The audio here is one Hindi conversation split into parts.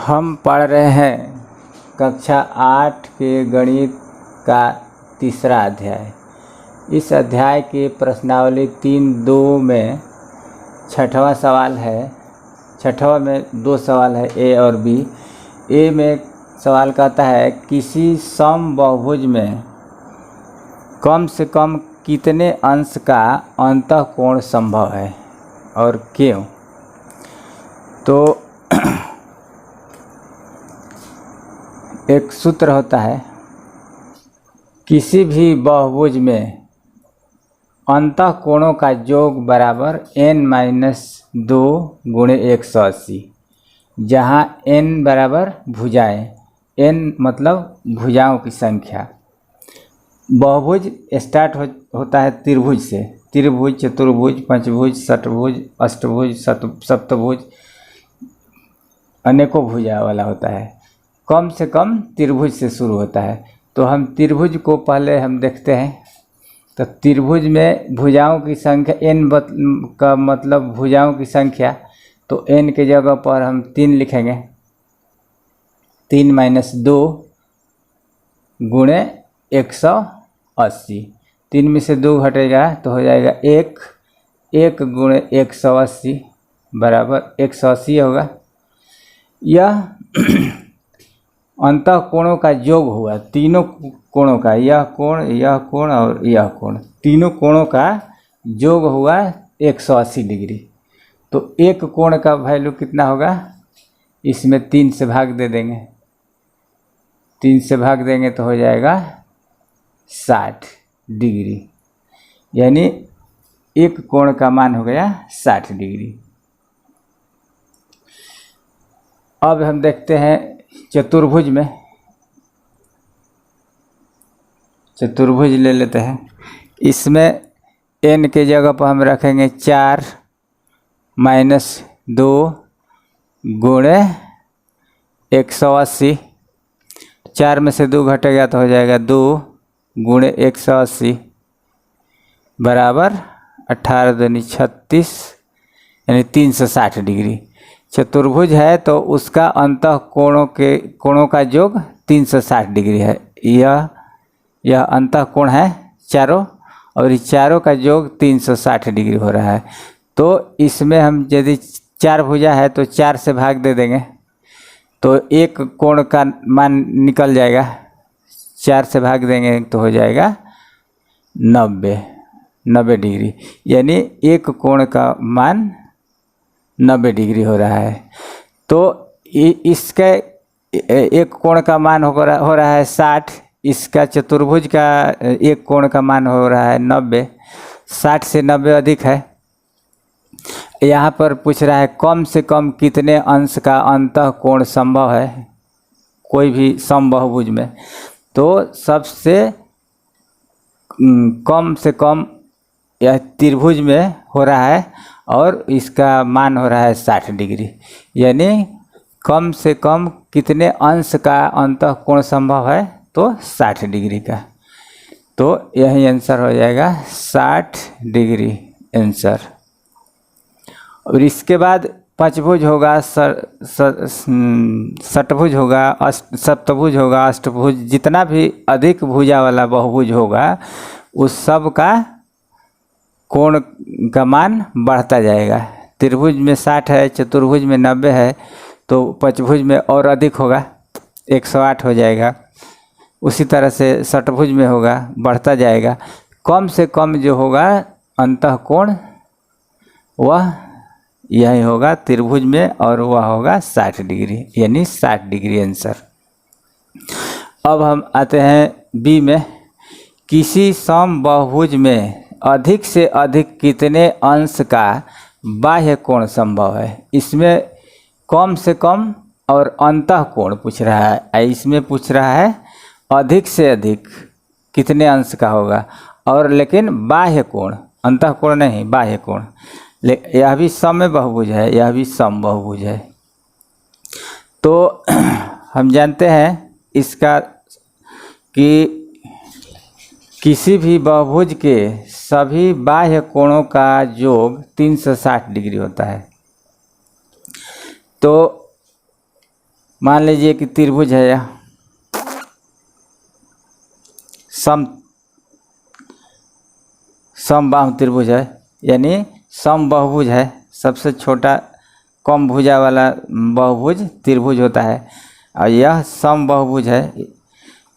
हम पढ़ रहे हैं कक्षा 8 के गणित का तीसरा अध्याय। इस अध्याय के प्रश्नावली 3.2 में छठवां सवाल है। छठवां में 2 सवाल है, ए और बी। ए में सवाल कहता है किसी समबाहुभुज में कम से कम कितने अंश का अंतःकोण संभव है और क्यों। तो एक सूत्र होता है, किसी भी बहुभुज में अंतःकोणों का योग बराबर n-2 गुणे 180, जहाँ n बराबर भुजाएं, n मतलब भुजाओं की संख्या। बहुभुज स्टार्ट होता है त्रिभुज से, त्रिभुज, चतुर्भुज, पंचभुज, षटभुज, अष्टभुज, सप्तभुज, अनेकों भुजा वाला होता है। कम से कम त्रिभुज से शुरू होता है। तो हम त्रिभुज को पहले हम देखते हैं। तो त्रिभुज में भुजाओं की संख्या n का मतलब भुजाओं की संख्या, तो n के जगह पर हम 3 लिखेंगे, 3-2 गुणे 180। 3 में से 2 घटेगा तो हो जाएगा 1 गुणे 180 बराबर 180 होगा। यह अंतःकोणों का योग हुआ, तीनों कोणों का, यह कोण और यह कोण, तीनों कोणों का योग हुआ 180 डिग्री। तो एक कोण का वैल्यू कितना होगा, इसमें 3 से भाग दे देंगे, 3 से भाग देंगे तो हो जाएगा 60 डिग्री, यानी एक कोण का मान हो गया 60 डिग्री। अब हम देखते हैं चतुर्भुज में। चतुर्भुज ले लेते हैं। इसमें n के जगह पर हम रखेंगे 4-2 गुणे 180। 4 में से 2 घटेगा तो हो जाएगा 2 गुणे 180 बराबर 18×2 = 36, यानी 360 डिग्री। चतुर्भुज है तो उसका अंतःकोणों का योग 360 डिग्री है। यह अंतःकोण है चारों, और इस चारों का योग 360 डिग्री हो रहा है। तो इसमें हम यदि 4 भुजा है तो 4 से भाग दे देंगे तो एक कोण का मान निकल जाएगा। 4 से भाग देंगे तो हो जाएगा 90 डिग्री, यानी एक कोण का मान 90 डिग्री हो रहा है। तो इसका एक कोण का मान हो रहा है 60, इसका चतुर्भुज का एक कोण का मान हो रहा है 90। 60 से 90 अधिक है। यहाँ पर पूछ रहा है कम से कम कितने अंश का अंतःकोण संभव है कोई भी समबाहुभुज में। तो सबसे कम से कम यह त्रिभुज में हो रहा है और इसका मान हो रहा है 60 डिग्री, यानी कम से कम कितने अंश का अंतःकोण संभव है, तो 60 डिग्री का। तो यही आंसर हो जाएगा 60 डिग्री आंसर। और इसके बाद पंचभुज होगा, षटभुज होगा, सप्तभुज होगा, अष्टभुज, जितना भी अधिक भुजा वाला बहुभुज होगा उस सब का कोण का मान बढ़ता जाएगा। त्रिभुज में 60 है, चतुर्भुज में 90 है, तो पंचभुज में और अधिक होगा, 108 हो जाएगा। उसी तरह से षटभुज में होगा, बढ़ता जाएगा। कम से कम जो होगा अंतःकोण वह यही होगा त्रिभुज में, और वह होगा 60 डिग्री, यानी 60 डिग्री आंसर। अब हम आते हैं बी में। किसी समबाहुभुज में अधिक से अधिक कितने अंश का बाह्य कोण संभव है। इसमें कम से कम और अंतःकोण पूछ रहा है, इसमें पूछ रहा है अधिक से अधिक कितने अंश का होगा, और लेकिन बाह्य कोण, अंतःकोण नहीं, बाह्य कोण। यह भी समबाहुभुज है, यह भी समबाहुभुज है। तो हम जानते हैं इसका कि किसी भी बहुभुज के सभी बाह्य कोणों का योग 360 डिग्री होता है। तो मान लीजिए कि त्रिभुज है यह, समबाहु त्रिभुज है, यानी समबहुभुज है। सबसे छोटा कम भुजा वाला बहुभुज त्रिभुज होता है, और यह समबहुभुज है।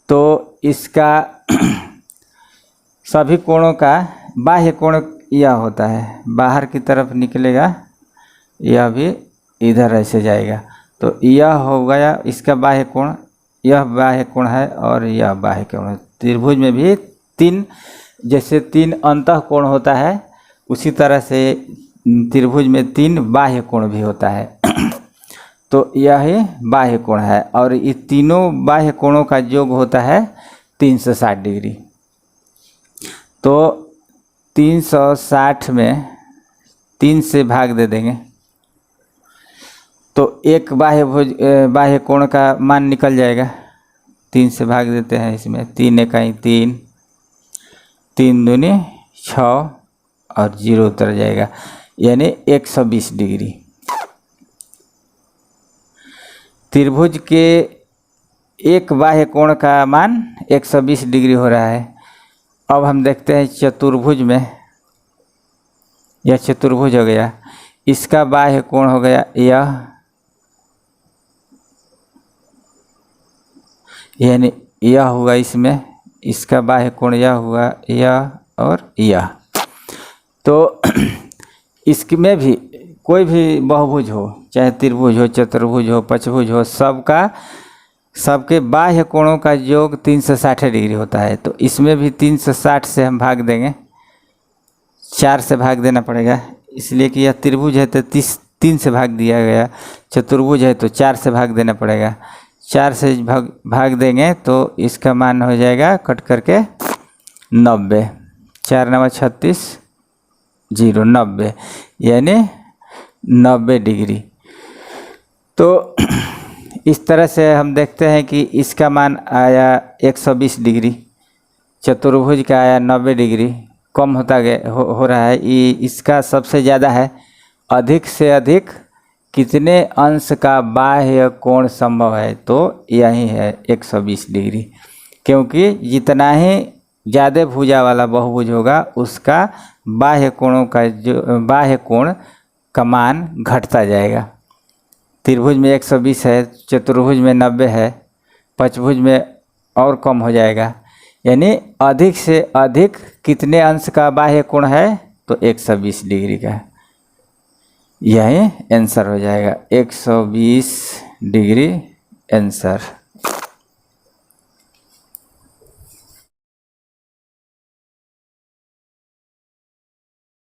तो इसका सभी कोणों का बाह्य कोण यह होता है, बाहर की तरफ निकलेगा, यह भी इधर ऐसे जाएगा। तो यह हो गया इसका बाह्य कोण, यह बाह्य कोण है और यह बाह्य कोण है। त्रिभुज में भी तीन, जैसे तीन अंतः कोण होता है उसी तरह से त्रिभुज में तीन बाह्य कोण भी होता है। तो यह ही बाह्य कोण है, और ये तीनों बाह्य कोणों का योग होता है 360 डिग्री। तो 360 में 3 से भाग दे देंगे तो एक बाह्य कोण का मान निकल जाएगा। 3 से भाग देते हैं इसमें, 3 इकाई 3, 3 दूनी 6 और 0 उतर जाएगा, यानी 120 डिग्री। त्रिभुज के एक बाह्य कोण का मान 120 डिग्री हो रहा है। अब हम देखते हैं चतुर्भुज में, यह चतुर्भुज हो गया, इसका बाह्य कोण हो गया यह, यानी यह हुआ इसमें, इसका बाह्य कोण यह हुआ, यह और यह। तो इसमें भी कोई भी बहुभुज हो, चाहे त्रिभुज हो, चतुर्भुज हो, पंचभुज हो, सबके बाह्य कोणों का योग 360 डिग्री होता है। तो इसमें भी 360 से हम भाग देंगे, 4 से भाग देना पड़ेगा, इसलिए कि यह त्रिभुज है तो 3 से भाग दिया गया, चतुर्भुज है तो 4 से भाग देना पड़ेगा। 4 से भाग देंगे तो इसका मान हो जाएगा कट करके 90, 4 9 36 0 90, यानी 90 डिग्री। तो इस तरह से हम देखते हैं कि इसका मान आया 120 डिग्री, चतुर्भुज का आया 90 डिग्री, कम होता गया हो रहा है। ये इसका सबसे ज़्यादा है, अधिक से अधिक कितने अंश का बाह्य कोण संभव है, तो यही है 120 डिग्री। क्योंकि जितना ही ज़्यादा भुजा वाला बहुभुज होगा उसका बाह्य कोणों का जो बाह्य कोण का मान घटता जाएगा। त्रिभुज में 120 है, चतुर्भुज में 90 है, पंचभुज में और कम हो जाएगा, यानी अधिक से अधिक कितने अंश का बाह्य कोण है, तो 120 डिग्री का। यही आंसर हो जाएगा, 120 डिग्री आंसर।